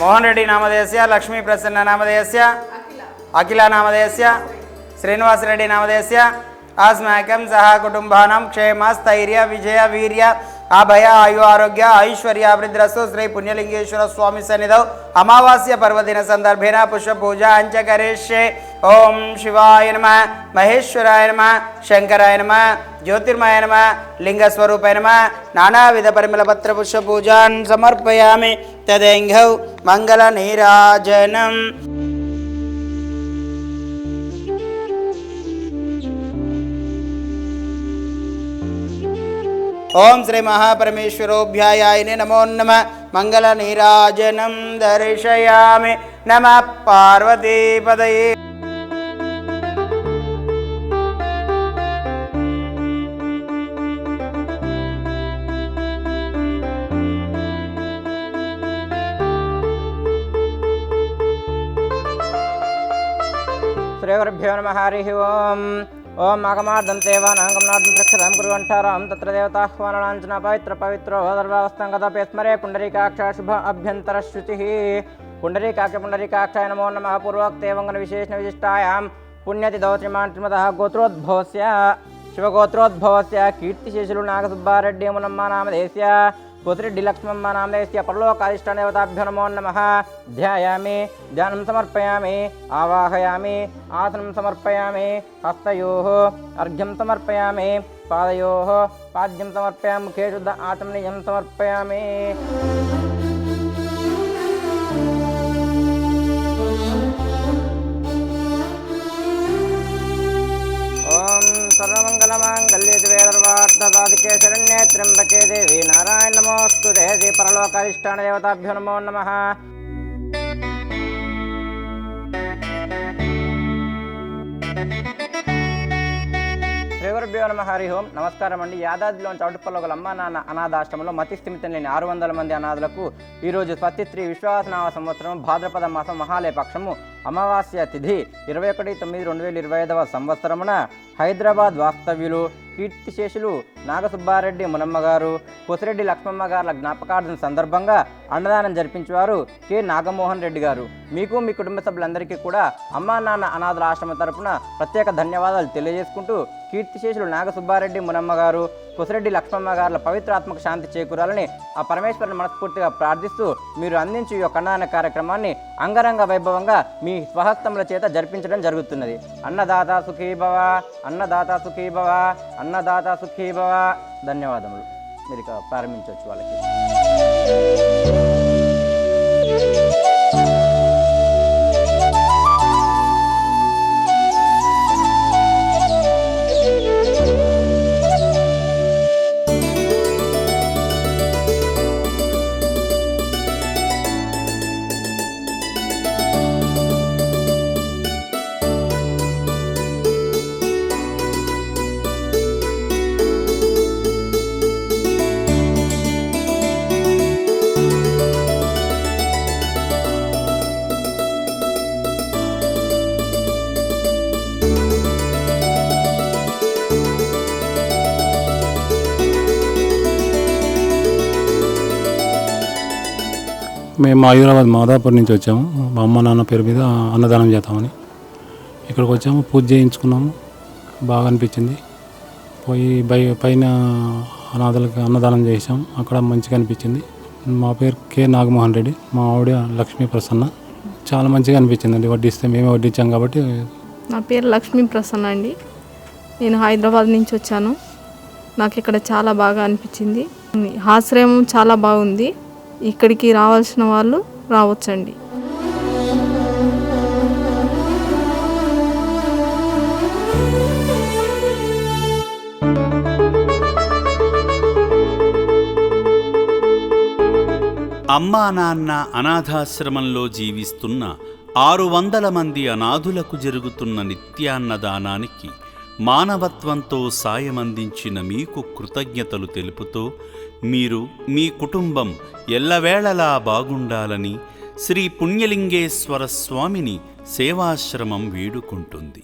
మోహన్ రెడ్డి నామధేయస్య, లక్ష్మీ ప్రసన్న నామధేయస్య, అఖిల నామధేయస్య, శ్రీనివాసరెడ్డి నామధేయస్య अस्माकं सह कुटुंबानां क्षेम स्थैर्य विजय वीर्य अभय आयु आरोग्य ऐश्वर्याभिवृद्धिरस्तु। श्री पुण्यलिंगेश्वर स्वामी सन्निधौ अमावास्य पर्वदिन संदर्भेन पुष्प पूजा अंच करिष्ये। ओम शिवाय नमः, महेश्वराय नमः, शंकराय नमः, ज्योतिर्मय नमः, लिंगस्वरूपाय नमः। नानाविध परिमलपत्र पुष्प पूजान् समर्पयामि। तदेंघौ मंगल नीराजनम्। ओम श्री महापरमेश्वरोभ्यायाय नमो नमः। मंगल नीराजनं दर्शयामि। नमः पार्वतीपतये। श्रीगुरुभ्यो नमः। हरिः ओम्। ओम आगमार्दं देवानागमनार्दं रक्षतां कुर्वन्तारां तत्र देवताह्वानलाञ्छना पवित्र पवित्रो सर्वावस्थाङ्गतपे स्मरे पुण्डरीकाक्ष शुभ अभ्यन्तरश्रुतिः। पुण्डरीकाक्षाय नमो नमः। पूर्वोक्तेवङ्गनविशेषणविशिष्टायां पुण्यतिथौ श्रीमतः गोत्रोद्भवस्य शिवगोत्रोद्भवस्य कीर्तिशेषुलु नागसुब्बारेड्डी मुनम्मा नामधेयस्य पुत्रेड्डी लक्ष्मम्म नामधेयस्य परलोकाधिष्ठानदेवताभ्यो नमो नमः। ध्यायामि, ध्यानं समर्पयामि, आवाहयामि, आसनं समर्पयामि, हस्तयोः अर्घ्यं समर्पयामि, पादयोः पाद्यं समर्पयामि, मुखे शुद्ध आचमनीयं समर्पयामि। सर्वमंगलमांगल्ये शिवे सर्वार्थसाधिके शरण्ये त्र्यंबके देवी नारायण नमोस्तुते। श्री परलोकाधिष्ठान देवताभ्यो नमो नमः। శ్రీగురుభ్యో నమః. హరి ఓం. నమస్కారం అండి. యాదాద్రిలోని చౌటుప్పల్లో గల అమ్మా నాన్న అనాథాశ్రమంలో మతి స్థిమితం లేని 600 మంది అనాథులకు ఈరోజు స్వస్తిశ్రీ విశ్వాసనామ సంవత్సరం భాద్రపద మాసం మహాలయ పక్షము అమావాస్య తిథి 21/9/2025 సంవత్సరమున హైదరాబాద్ వాస్తవ్యులు కీర్తిశేషులు నాగసుబ్బారెడ్డి మునమ్మ గారు, పొసిరెడ్డి లక్ష్మమ్మ గారుల జ్ఞాపకార్థం సందర్భంగా అన్నదానం జరిపించేవారు కె నాగమోహన్ రెడ్డి గారు. మీకు మీ కుటుంబ సభ్యులందరికీ కూడా అమ్మా నాన్న అనాథుల ఆశ్రమం తరపున ప్రత్యేక ధన్యవాదాలు తెలియజేసుకుంటూ కీర్తిశేషులు నాగసుబ్బారెడ్డి మునమ్మ గారు, పొసిరెడ్డి లక్ష్మమ్మ గారుల పవిత్రాత్మక శాంతి చేకూరాలని ఆ పరమేశ్వరుని మనస్ఫూర్తిగా ప్రార్థిస్తూ మీరు అందించి ఈ యొక్క అన్నదాన కార్యక్రమాన్ని అంగరంగ వైభవంగా మీ స్వహస్తముల చేత జరిపించడం జరుగుతున్నది. అన్నదాత సుఖీభవ, అన్నదాత సుఖీభవ, అన్నదాత సుఖీభవ. ధన్యవాదములు. మీరు ఇక ప్రారంభించవచ్చు వాళ్ళకి. మేము హైదరాబాద్ మాదాపూర్ నుంచి వచ్చాము. మా అమ్మ నాన్న పేరు మీద అన్నదానం చేద్దామని ఇక్కడికి వచ్చాము. పూజ చేయించుకున్నాము. బాగా అనిపించింది. పోయి పైన అనాథలకు అన్నదానం చేసాము. అక్కడ మంచిగా అనిపించింది. మా పేరు కె నాగమోహన్ రెడ్డి, మా ఆవిడ లక్ష్మీ ప్రసన్న. చాలా మంచిగా అనిపించింది అండి. వడ్డిస్తే మేమే వడ్డించాం కాబట్టి. నా పేరు లక్ష్మీ ప్రసన్న అండి. నేను హైదరాబాద్ నుంచి వచ్చాను. నాకు ఇక్కడ చాలా బాగా అనిపించింది. ఆశ్రయం చాలా బాగుంది. ఇక్కడికి రావాల్సిన వాళ్ళు రావచ్చండి. అమ్మా నాన్న అనాథాశ్రమంలో జీవిస్తున్న 600 మంది అనాథులకు జరుగుతున్న నిత్యాన్నదానానికి మానవత్వంతో సాయమందించిన మీకు కృతజ్ఞతలు తెలుపుతూ మీరు మీ కుటుంబం ఎల్లవేళలా బాగుండాలని శ్రీ పుణ్యలింగేశ్వర స్వామిని సేవాశ్రమం వేడుకుంటుంది.